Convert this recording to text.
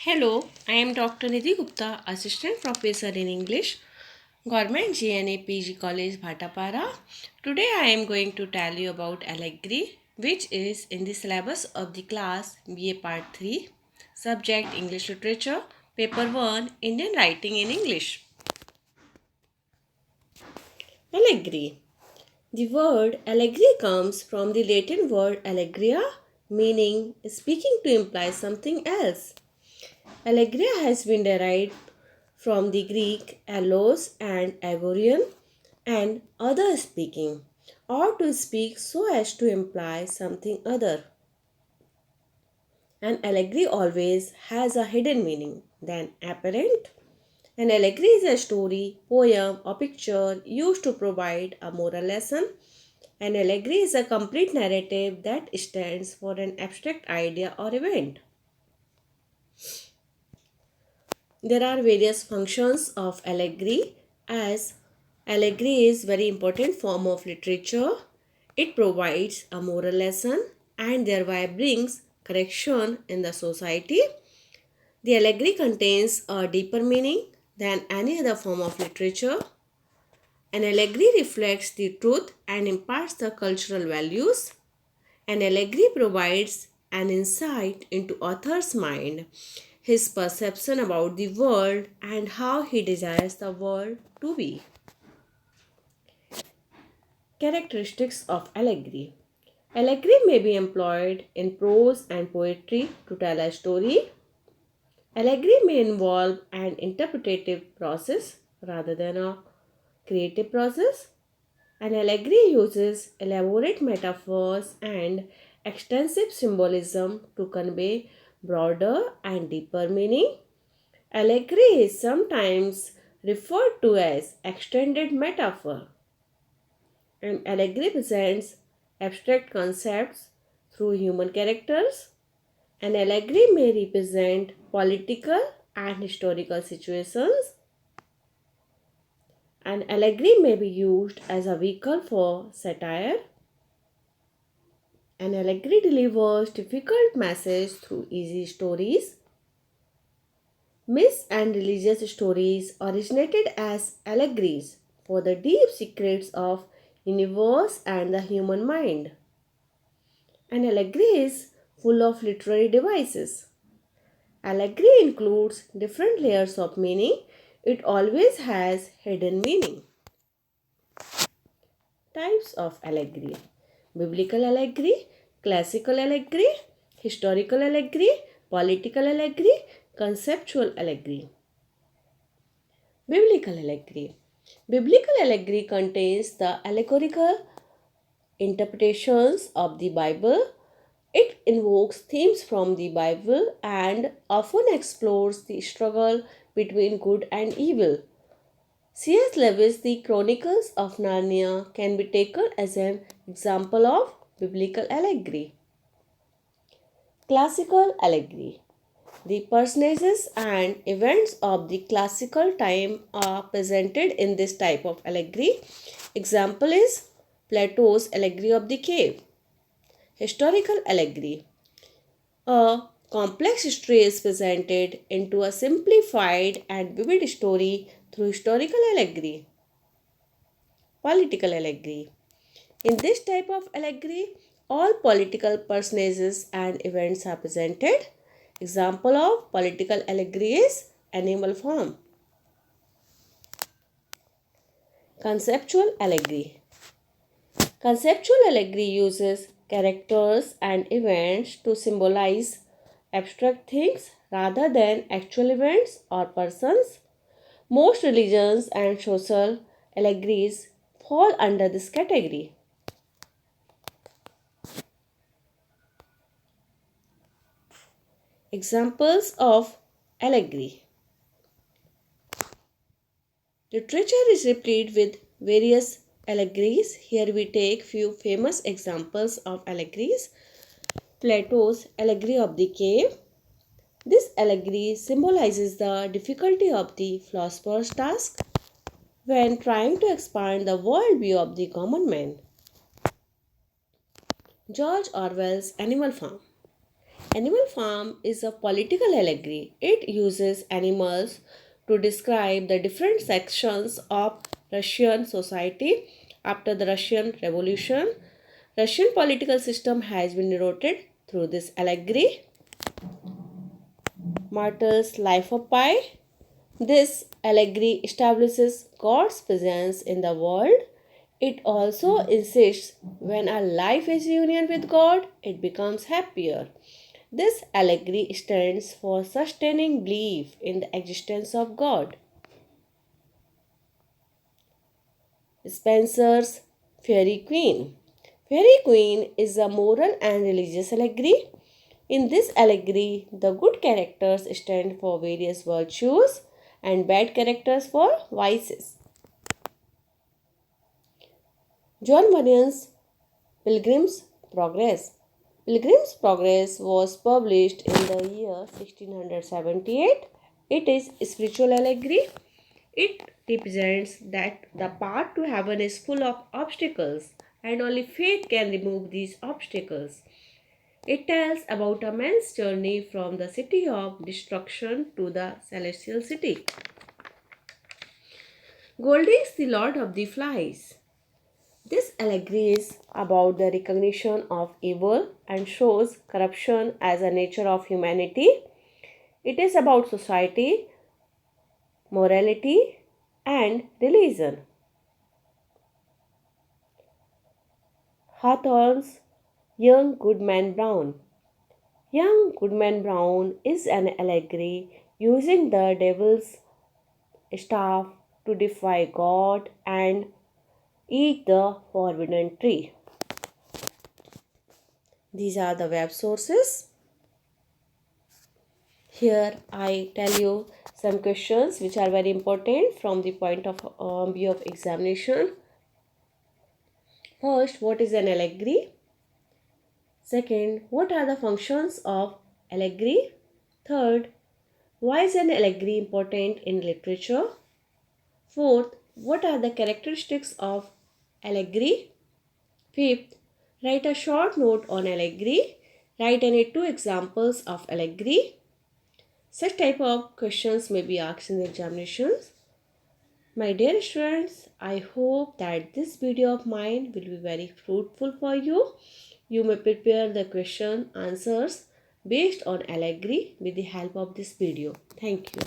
Hello, I am Dr. Nidhi Gupta, Assistant Professor in English, Government GNA PG College, Bhatapara. Today I am going to tell you about Allegory, which is in the syllabus of the class BA Part 3, Subject English Literature, Paper 1, Indian Writing in English. Allegory. The word allegory comes from the Latin word allegria, meaning speaking to imply something else. Allegria has been derived from the Greek allos and agorion and other speaking, or to speak so as to imply something other. An allegory always has a hidden meaning than apparent. An allegory is a story, poem, or picture used to provide a moral lesson. An allegory is a complete narrative that stands for an abstract idea or event. There are various functions of allegory, as allegory is very important form of literature. It provides a moral lesson and thereby brings correction in the society. The allegory contains a deeper meaning than any other form of literature. An allegory reflects the truth and imparts the cultural values. An allegory provides an insight into author's mind, his perception about the world, and how he desires the world to be. Characteristics of allegory. Allegory may be employed in prose and poetry to tell a story. Allegory may involve an interpretative process rather than a creative process. An allegory uses elaborate metaphors and extensive symbolism to convey broader and deeper meaning. Allegory is sometimes referred to as extended metaphor. An allegory presents abstract concepts through human characters. An allegory may represent political and historical situations. An allegory may be used as a vehicle for satire. An allegory delivers difficult messages through easy stories. Myths and religious stories originated as allegories for the deep secrets of universe and the human mind. An allegory is full of literary devices. Allegory includes different layers of meaning. It always has hidden meaning. Types of allegory: biblical allegory, classical allegory, historical allegory, political allegory, conceptual allegory. Biblical allegory. Biblical allegory contains the allegorical interpretations of the Bible. It invokes themes from the Bible and often explores the struggle between good and evil. C.S. Lewis' The Chronicles of Narnia can be taken as an example of biblical allegory. Classical allegory. The personages and events of the classical time are presented in this type of allegory. Example is Plato's Allegory of the Cave. Historical allegory. A complex history is presented into a simplified and vivid story through historical allegory. Political allegory. In this type of allegory, all political personages and events are presented. Example of political allegory is Animal Farm. Conceptual allegory. Conceptual allegory uses characters and events to symbolize abstract things rather than actual events or persons. Most religions and social allegories fall under this category. Examples of allegory. Literature is replete with various allegories. Here we take few famous examples of allegories. Plato's Allegory of the Cave. This allegory symbolizes the difficulty of the philosopher's task when trying to expand the worldview of the common man. George Orwell's Animal Farm. Animal Farm is a political allegory. It uses animals to describe the different sections of Russian society after the Russian Revolution. Russian political system has been eroded through this allegory. Martyr's Life of Pi. This allegory establishes God's presence in the world. It also insists when a life is union with God, it becomes happier. This allegory stands for sustaining belief in the existence of God. Spencer's Fairy Queen. Fairy Queen is a moral and religious allegory. In this allegory, the good characters stand for various virtues and bad characters for vices. John Bunyan's Pilgrim's Progress. Pilgrim's Progress was published in the year 1678. It is a spiritual allegory. It represents that the path to heaven is full of obstacles and only faith can remove these obstacles. It tells about a man's journey from the city of destruction to the celestial city. Goldie is the Lord of the Flies. This allegory is about the recognition of evil and shows corruption as a nature of humanity. It is about society, morality, and religion. Hawthorne's Young Goodman Brown. Young Goodman Brown is an allegory using the devil's staff to defy God and eat the forbidden tree. These are the web sources. Here I tell you some questions which are very important from the point of view of examination. First, what is an allegory? Second, what are the functions of allegory? Third, why is an allegory important in literature? Fourth, what are the characteristics of allegory? Fifth, write a short note on allegory. Write any 2 examples of allegory. Such type of questions may be asked in the examinations. My dear students, I hope that this video of mine will be very fruitful for you. You may prepare the question answers based on allegory with the help of this video. Thank you.